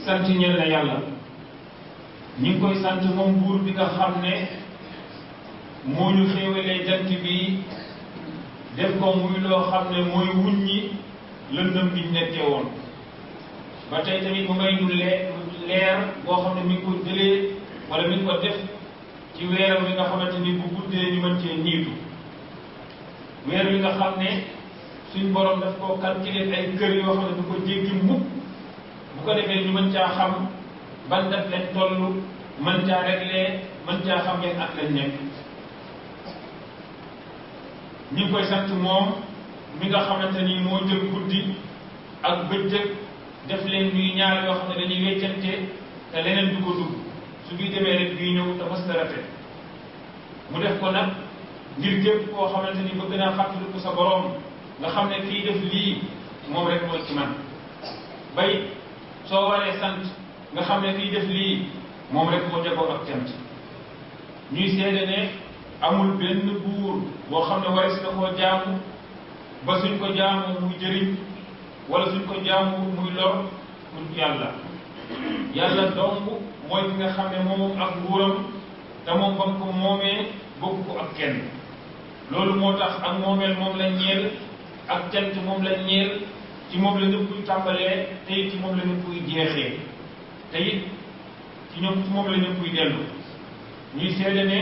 sant ñeel na yàlla ñi ngi koy sant moom buur bi nga xam ne moo ñu xéewalee jant bi def ko muy loo xam ne mooy wuññi lëndëm bi ñu nekkee woon ba tey tamit mu may ñu leer boo xam ne mi ngi ko jëlee wala mi ngi ko def ci weeram wi nga xamante ni bu guddee ñu mën cee niitu weer wi nga xam ne suñ borom daf koo calculer ay kër yoo xam ne du ko jéggi mukk bu ko defee ñu mën caa xam ban date lañ toll mën caa régler mën caa xam yan at lañ nekk ñi ngi koy sant moom mi nga xamante ni moo jël guddi ak bëccëg def leen ñuy ñaar yoo xam ne dañuy weccante te leneen du ko dugg su bii demee rek bii ñëw te mës na rafet mu def ko nag ngir képp koo xamante ni bëgg naa fàttaliku sa borom nga xam ne kii def lii moom rek mooy ci man bay soo waree sant nga xam ne kii def lii moom rek moo jagoo ak cant ñuy seede ne amul benn buur boo xam ne waris na koo jaamu ba suñ ko jaamu muy jëriñ wala suñ ko jaamu muy lor pour yàlla yàlla dong mooy ki nga xam ne moom ak nguuram te moom bam ko moomee bokk ko ak kenn loolu moo tax ak moomeel moom la ñeel ak cant moom la ñeel ci moom la ñëpp kuy tàmbalee te it ci moom la ñëpp kuy jeexee te it ci moom la ñëpp kuy dellu ñuy seede ne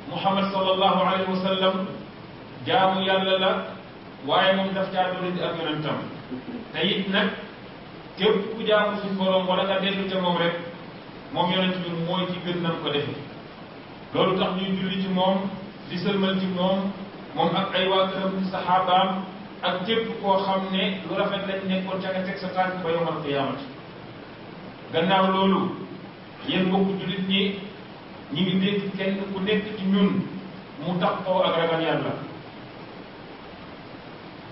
Muhammad sallallahu alayhi wa sallam jaamu yàlla la waaye moom daf caa doole di ak yonentam te it nag képp ku jaamu suñ borom wala nga dellu ca moom rek moom yonent bi mooy ci gën nam ko defe loolu tax ñuy julli ci moom di sëlmal ci moom ak ay waa këram saxaabaam ak képp koo xam ne lu rafet lañ nekkoon ca nga teg sa tànk ba yawmal qiyaamati gannaaw loolu yéen mbokku jullit ñi ngi dégg kenn ku nekk ci ñun mu taxaw ak ragal yàlla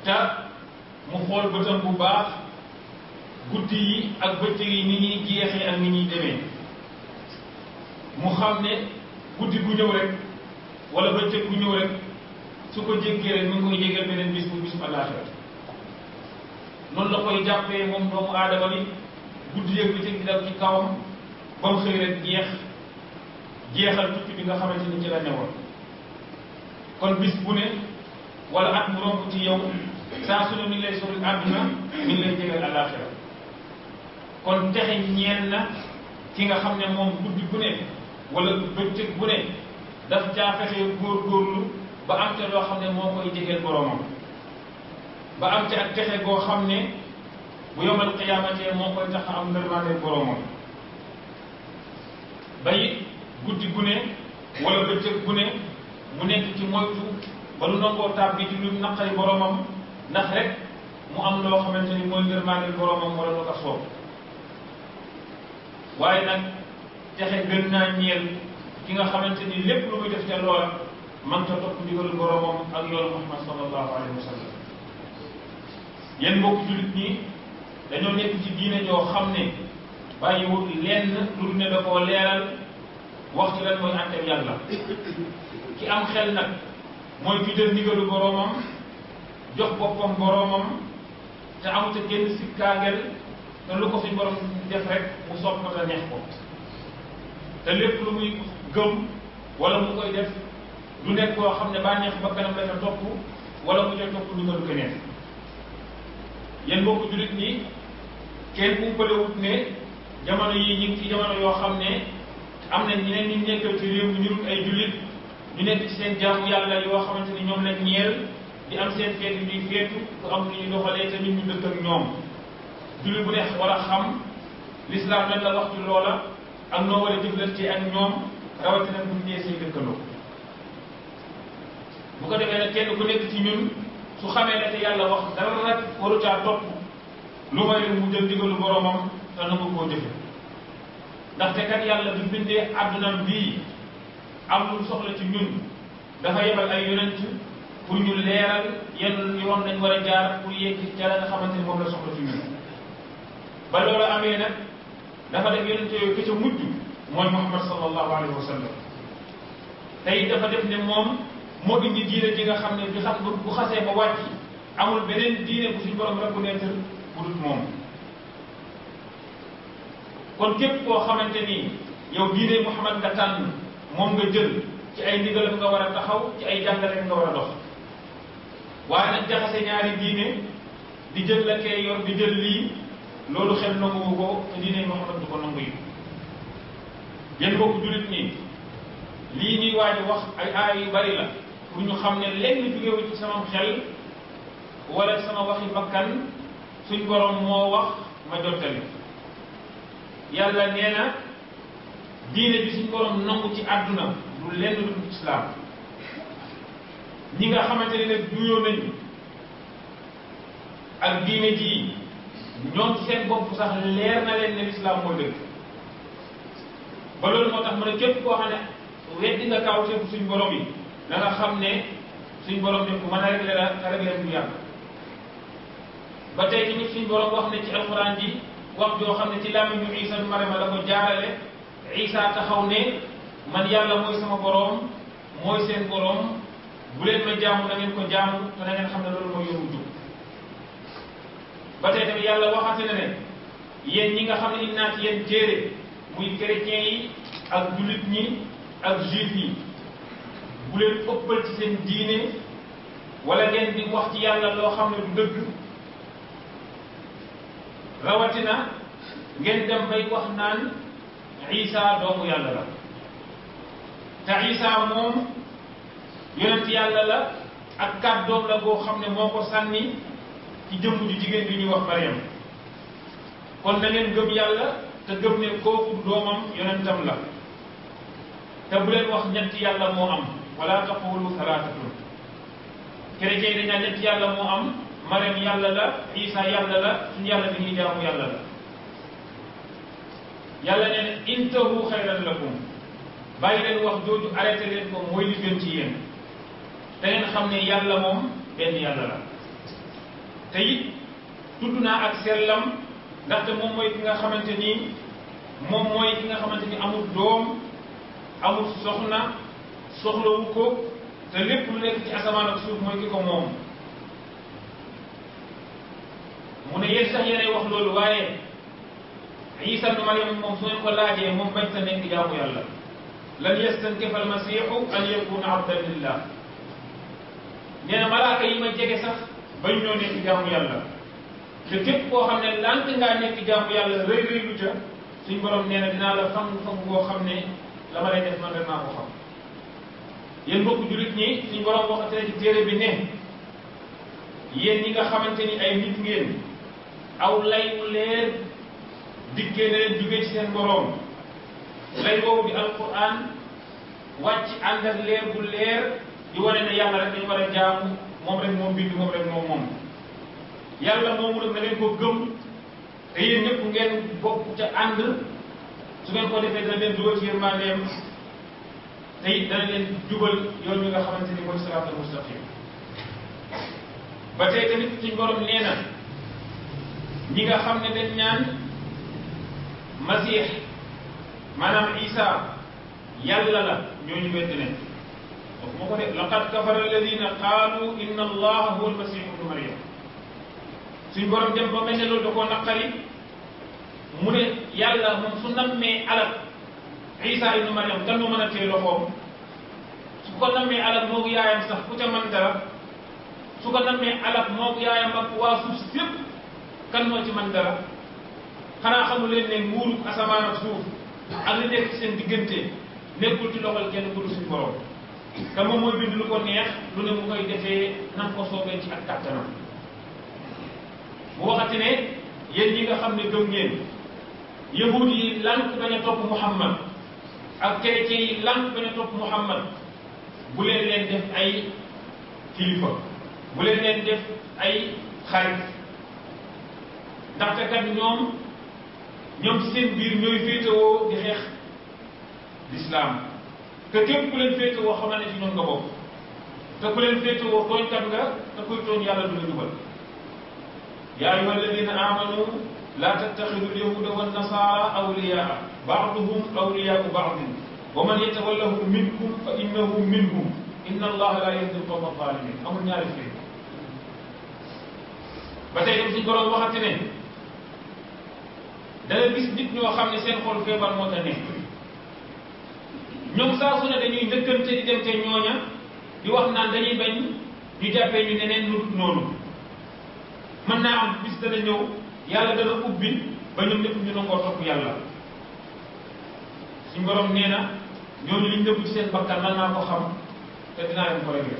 te mu xool bëtam bu baax guddi yi ak bëccëg yi ni ñuy jeexee ak ni ñuy demee mu xam ne guddi gu ñëw rek wala bëccëg gu ñëw rek su ko jéggee rek mu ngi koy jégal beneen bis bu bisu àllaaxira noonu la koy jàppee moom doomu aadama ni guddi yeeg bëccëg di dal ci kawam ba mu xëy rek jeexal tukki bi nga xamante ni ci la newoon kon bis bu ne wala at mu romb ci yow saa su ne mi ngi lay sori àdduna mi ngi lay jégal àllaaxira kon texe ñeel na ki nga xam ne moom guddi bu ne wala bëccëg bu ne daf caa fexe góorgóorlu ba am ca loo xam ne moo koy jegeel boromam ba am ca ak texe goo xam ne bu yomal qiyaamatee moo koy tax am ngërmaande boromam ba it guddi gu ne wala bëccëg bu ne mu nekk ci moytu ba lu nangoo tàbbi ci lu naqari boromam ndax rek mu am loo xamante ni mooy ngërmaande boromam wala lu ko soob waaye nag texe gën naa ñeel ki nga xamante ni lépp lu muy def ca loola man ta topp ndigalu boromam ak yoonu Muhammad sallallahu alayhi wa sallam yéen mbokk jullit ñi dañoo nekk ci diine joo xam ne bàyyiwul lenn lu ne da koo leeral wax ci lan mooy àtteeb yàlla ki am xel nag mooy ki jël ndigalu boromam jox boppam boromam te amu ca kenn sikkaagel te lu ko suñ borom def rek mu sopp ko te neex ko te lépp lu muy gëm wala mu koy def du nekk koo xam ne bànneex ba kanam la ca topp wala mu ca topp ndigalu keneen yéen mbokku jullit ñi kenn umpalewut ne jamono yi ñu ngi ci jamono yoo xam ne am na ñeneen ñu nekkal ci réew mi ñu dul ay jullit ñu nekk ci seen jaamu yàlla yoo xamante ni ñoom lañ ñeel di am seen feet yu ñuy feetu ku am lu ñuy doxalee te nit ñu dëkk ak ñoom jullit bu ne war a xam l'islam lan la wax ci loola ak noo war a jëflante ak ñoom rawatina bu ñu dee say dëkkandoo bu ko defee nag kenn ku nekk ci ñun su xamee ne te yàlla wax dara nag waru caa topp lu may rek mu jël digalu boromam te nangu koo jëfe ndaxte kat yàlla bi bindee àddunam bii am lu soxla ci ñun dafa yebal ay yonent pour ñu leeral yenn yoon nañ war a jaar pour yegg ca la nga xamante ni moom la soxla ci ñun ba loolu amee nag dafa def yonent yooyu ca mujj mooy Muhammad sallallahu alayhi wa sallam tey dafa def ne moom moo indi diine ji nga xam ne bi xam bu xasee ba wàcc amul beneen diine bu suñu borom reconnaître bu dul moom kon képp koo xamante ni yow diine Muhammad nga tànn moom nga jël ci ay ndigalam nga war a taxaw ci ay jàngaleem nga war a dox waaye nag jaxase ñaari diine di jël la kee yor di jël lii loolu xel nanguwu ko te diine Muhammad du ko nangu yi yéen bokk jullit ñi lii ñuy waaj wax ay aay yu bari la pour ñu xam ne lenn jógewu ci sama xel wala sama waxi bakkan suñ borom moo wax ma jottali yàlla nee na diine bi suñ borom nangu ci àdduna du lenn lu islaam ñi nga xamante ne nag duyoo nañu ak diine ji ñoom seen bopp sax leer na leen ne lislaam mooy dëgg ba loolu moo tax ma ne képp koo xam ne weddi nga kaw teefu suñ borom yi da nga xam ne suñ borom ne ku mën a réglé la te réglé du yàgg ba tey tamit suñ borom wax ne ci alxuraan ji wax joo xam ne ci làmmiñu Isa bi Mariama la ko jaarale Isa taxaw ne man yàlla mooy sama borom mooy seen borom bu leen ma jaamu na ngeen ko jaamu te na ngeen xam ne loolu mooy yoonu jub ba tey tamit yàlla waxate na ne yéen ñi nga xam ne indi naa ci yéen téere muy chrétiens yi ak jullit ñi ak juif yi bu leen ëppal ci seen diine wala ngeen di wax ci yàlla loo xam ne du dëgg rawatina ngeen dem bay wax naan Isa doomu yàlla la te Isa moom yonent yàlla la ak kàddoom la boo xam ne moo ko sànni ci jëmm ju jigéen bi ñuy wax Maryam kon na ngeen gëm yàlla te gëm ne kooku doomam yonentam la te bu leen wax ñetti yàlla moo am wala taqulu salaatatun chrétien yi dañ naan ñetti yàlla moo am Maryam yàlla la Isa yàlla la suñu yàlla bi ñuy jaamu yàlla la yàlla nee na intahu xayran lakum bàyyi leen wax jooju arrêté leen ko mooy li gën ci yéen te ngeen xam ne yàlla moom benn yàlla la te it tudd naa ak sellam ndaxte moom mooy ki nga xamante ni moom mooy ki nga xamante ni amul doom amul soxna soxlawu ko te lépp lu nekk ci asamaan ak suuf mooy ki ko moom mu ne yéen sax yéenay wax loolu waaye Isa ibn Maryam moom su ngeen ko laajee moom bañ ta nekk jaamu yàlla lan yastankifa almasihu an yakuna abdan lillah nee na malaaka yi ma jege sax bañ ñoo nekk jaamu yàlla te képp koo xam ne lànk ngaa nekk jaamu yàlla rëy rëy lu ca suñ borom nee na dinaa la fang boo xam ne la ma lay def man rek maa ko xam yéen mbokk jullit ñi suñ borom waxate ci téere bi ne yéen ñi nga xamante ni ay nit ngeen aw lay wu leer dikkee na leen jóge ci seen borom lay boobu di alquran wàcc ànd ak leer bu leer di wane ne yàlla rek dañu war a jaamu moom rek moom bind moom rek moom yàlla moomu nag na ngeen ko gëm te yéen ñëpp ngeen bokk ca ànd su ngeen ko defee dana leen dugal ci yërmandeem te it dana leen jubal yoon wi nga xamante ni mooy siraatal mustaqim ba tey tamit suñ borom nee na ñi nga xam ne dañ ñaan Masiix maanaam Isa yàlla la ñooñu wedd ne waxuma ko de laqad kafara alladina qaalu inna allaha huwa almasih ibnu Maryam suñ borom dem ba mel ne loolu da koo naqari mu ne yàlla moom su nammee alal Isa ibnu Maryam kan moo mën a téye loxoom su ko nammee alal moogu yaayam sax ku ca mën dara su ko nammee alal moogu yaayam ak waa suuf si yépp kan moo ci mën dara xanaa xamu leen ne nguurug asamaan ak suuf ak li nekk ci seen diggante nekkul ci loxol kenn ku dul suñu borom te moom mooy bind lu ko neex lu ne mu koy defee nam ko soobee ci ak kàttanam mu waxati ne yéen ñi nga xam ne gëm ngeen yahud yi lànk bañ a topp Muhammad ak chrétien yi lànk bañ a topp Muhammad bu leen leen def ay kilifa bu leen leen def ay xarit ndaxte kat ñoom ci seen biir ñooy féetewoo di xeex lislaam te képp ku leen féetewoo xamal ne ci ñoom nga bokk te ku leen féetewoo tooñkat nga te kuy tooñ yàlla du la jubal yaa ayyuha alladina amanu laa tattaxidu alyahuda wannasara awliyaa baaduhum awliyaau baadin wa man yatawallahu minkum fa innahu minhum inna allaha la yahdi alqawma alzalimin amul ñaari fii ba tey dem suñ borom waxati ne da nga gis nit ñoo xam ne seen xol feebar moo ta nekk ñoom saa su ne dañuy njëkkante di dem te ñooña di wax naan dañuy bañ ñu jàppee ñu neneen nu dul noonu mën naa am bis dana ñëw yàlla dana ubbi ba ñoom ñëpp ñu nangoo topp yàlla suñu borom nee na ñooñu liñ nëbb ci seen bakkan man naa ko xam te dinaa leen ko réglé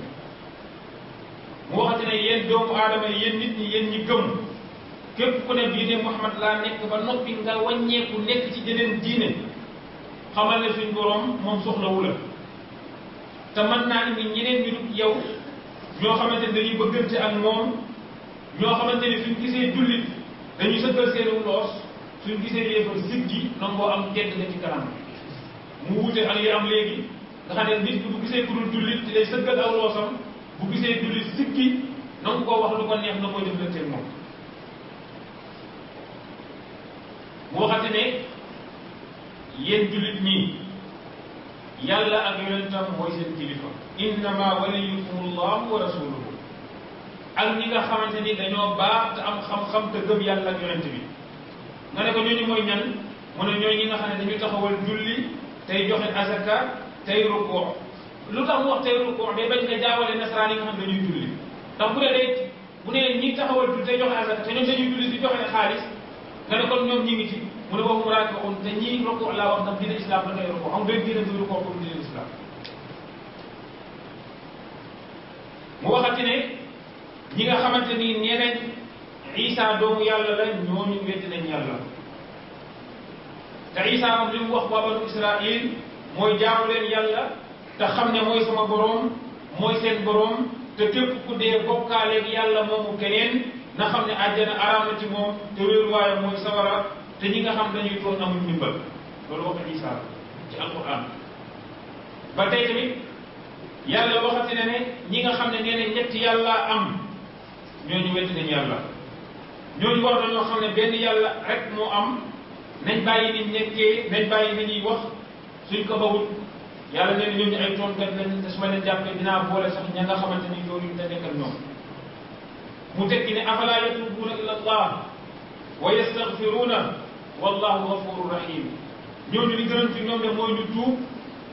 mu waxati ne yéen doomu aadama yi yéen nit ñi yéen ñi gëm képp ku ne diine Muhammad laa nekk ba noppi nga wàññeeku nekk ci jeneen diine xamal ne suñ borom moom soxlawu la te mën naa indi ñeneen ñu dul yow ñoo xamante ne dañuy bëggante ak moom ñoo xamante ne suñ gisee jullit dañuy sëggal seenu loos suñ gisee yéefar siggi nangoo am tedd nga ci kanam mu wuute ak yi am léegi nga xam ne nit bu gisee ku dul jullit di lay sëggal aw loosam bu gisee jullit siggi nangu koo wax lu ko neex na koy jëflante moom mu waxati ne yéen jullit ñi yàlla ak yonentam mooy seen kilifa innama waliyukum allahu wa rasuluhu ak ñi nga xamante ni dañoo baax te am xam-xam te gëm yàlla ak yonent bi nga ne ko ñooñu mooy ñan mu ne ñooy ñi nga xam ne dañuy taxawal julli tey joxe azaka tey rukoo lu tax mu wax tey rukoo day bañ nga jaawale nasaraan yi nga xam ne dañuy julli ndax bu ne ñi taxawal julli tey joxe azaka te ñoom dañuy julli di joxe xaalis nga ne kon ñoom ñi ngi ci mu ne waxum raaki'uun te ñii rukoo laa wax ndax diine islam la koy rukoo am benn diine buy rukoo comme diine islam mu waxati ne ñi nga xamante ni nee nañ Isa doomu yàlla la ñooñu weddi nañ yàlla te Isa moom li mu wax waa banu Israil mooy jaamu leen yàlla te xam ne mooy sama boroom mooy seen boroom te képp ku dee bokkaaleeg yàlla moomu keneen na xam ne àjjana araam na ci moom te wéeruwaayam mooy sawara te ñi nga xam dañuy toon amul ndimbal loolu wax Isa ci alquran ba tey tamit yàlla waxati na ne ñi nga xam ne nee na ñetti yàlla am ñooñu weddi nañ yàlla ñooñu war dañoo xam ne benn yàlla rek moo am nañ bàyyi ni nekkee nañ bàyyi ni ñuy wax suñ ko bawut yàlla nee na ñooñu ay toonkat lañ te su ma leen jàppee dinaa boole sax ña nga xamante ni loolu ñu te nekk ak ñoom mu tekki ne afala yatubuuna ila allah wa yastaghfiruuna wallahu ghafurur rahim ñooñu li gënoon ci ñoom ne mooy ñu tuub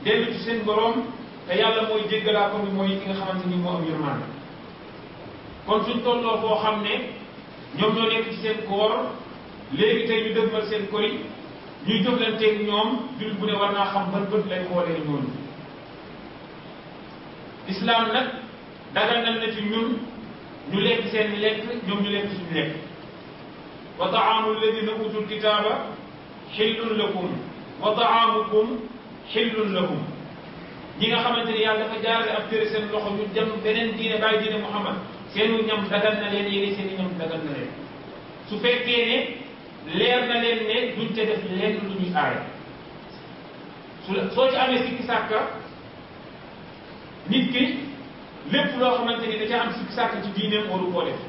dellu ci seen borom te yàlla mooy jéggalaa ko ni mooy ki nga xamante ni moo am yërmande kon suñ tolloo foo xam ne ñoom ñoo nekk ci seen koor léegi tey ñu dëgmal seen kori ñuy jëflanteeg ñoom jullit bu ne war naa xam ban bët lay xoolee ñooñu islam nag daganal na ci ñun ñu lekk seen lekk ñoom ñu lekk suñu lekk wa taamu alladina utul kitaaba xillun lakum wa taamukum xillun lakum ñi nga xamante ni yàlla dafa jaarale ab téere seen loxo ñu dem beneen diine bàyyi diine Muhammad seenu ñam dagal na leen yéene seeni ñam dagal na leen su fekkee ne leer na leen ne duñ ca def lenn lu ñuy aay soo ci amee sikki sàkka nit ki lépp loo xamante ni da ca am sikki sàkka ci diineem waru koo def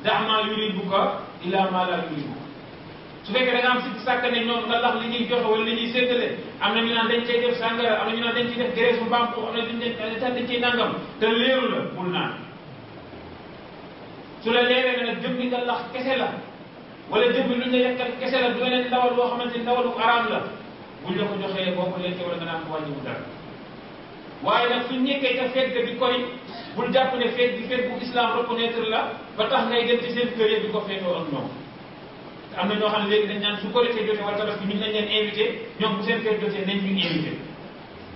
daa maa yuribuka ila maa laa yuribuka su fekkee da nga am sikki sàkka ne ñoom nga lax li ñuy joxe wala li ñuy séddale am na ñu naan dañ cay def sàngara am na ñu naan dañ ciy def graisse bu mbaam am na dañ ciy nangam te leeru la bul naan su la leeree ne nag jëm bi nga lax kese la wala jëm bi luñ la yekkal kese la du leneen ndawal boo xamante ni ndawalu araam la buñ la ko joxee boo ko lekkee wala nga naan ko wàññiwu dara waaye nag suñ nekkee ca feet ga di kori bul jàpp ne feet bi feet bu islam reconnaître la ba tax ngay dem ci seen kër yi di ko feetoo ak ñoom te am na ñoo xam ne léegi dañ naan su korité jotee wala tabaski ñun nañ leen invité ñoom bu seen feet jotee nañ ñu invité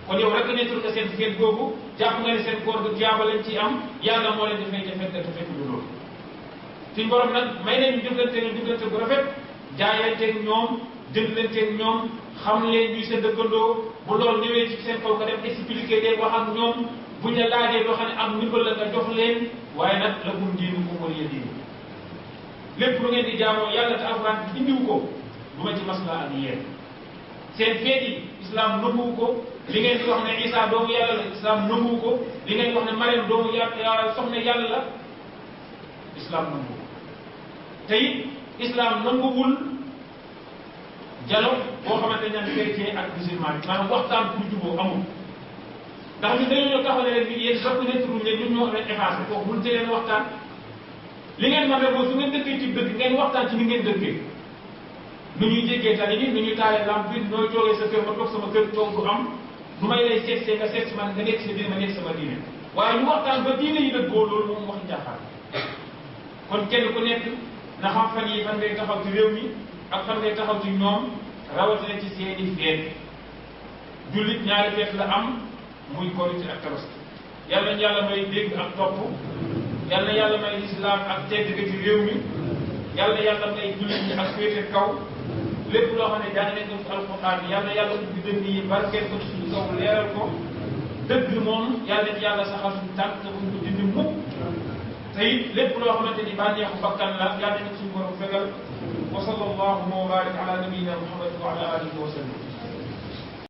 kon yow reconnaître nga seen feet googu jàpp nga ne seen koor ga tiyaaba lañ ci am yàlla moo leen di fay ca feet ga te fekk du loolu suñ borom nag may nañu jëflante bu rafet jaayanteeg ñoom jëflanteeg ñoom xam leen ñuy seen dëkkandoo bu loolu ñëwee ci seen kaw nga dem expliqué leen wax ak ñoom buñ la laajee loo xam ne am ndimbal la nga jox leen waaye nag lakum diinukum waliya diin lépp lu ngeen di jaamoo yàlla te alxuraan indiwu ko du ma ci masla ak yéen seen feet yi islam nëbbuwu ko li ngeen di wax ne Isa doomu yàlla la islam nëbbuwu ko li ngeen di wax ne Mariam doomu yàlla soxna yàlla la islam nëbbuwu ko te it islam nanguwul dialogue boo xamante ne chrétien ak musulman bi maanaam waxtaan pour juboo amul ndax ñun dañoo ñëw taxaw ne leen ni yéen reconnaître wuñ leen ñun ñoo leen effacé kooku mënut leen waxtaan li ngeen mën rek mooy su ngeen dëkkee ci dëkk ngeen waxtaan ci ni ngeen dëkkee nu ñuy jéggee tali bi nu ñuy taalee lamp bi nooy toogee sa kër ma toog sama kër toog du am du may lay seetsee nga seet si man nga nekk sa diine ma nekk sama diine waaye ñu waxtaan ba diine yi dëggoo loolu moom wax jaaxal kon kenn ku nekk na xam fan yi fan ngay taxaw ci réew mi ak fan ngay taxaw ci ñoom rawatina ci seeni feet jullit ñaari feet la am muy korite ak tabaski yàlla na yàlla may dégg ak topp yàlla na yàlla may lislaam ak tedd ga ci réew mi yàlla na yàlla may jullit ñi ak féete kaw lépp loo xam ne jàng nañ ko ci alquran yàlla na yàlla ubbi dënn yi barkeel ko suñu kaw leeral ko dëgg moom yàlla ci yàlla saxal suñu tànk te buñ ko dindi mukk te it lépp loo xamante ni bànneexu bakkan la yàlla nañ suñu borom fegal wa sallallahu wa barik ala nabiyina muhammad wa ala alihi wa sallam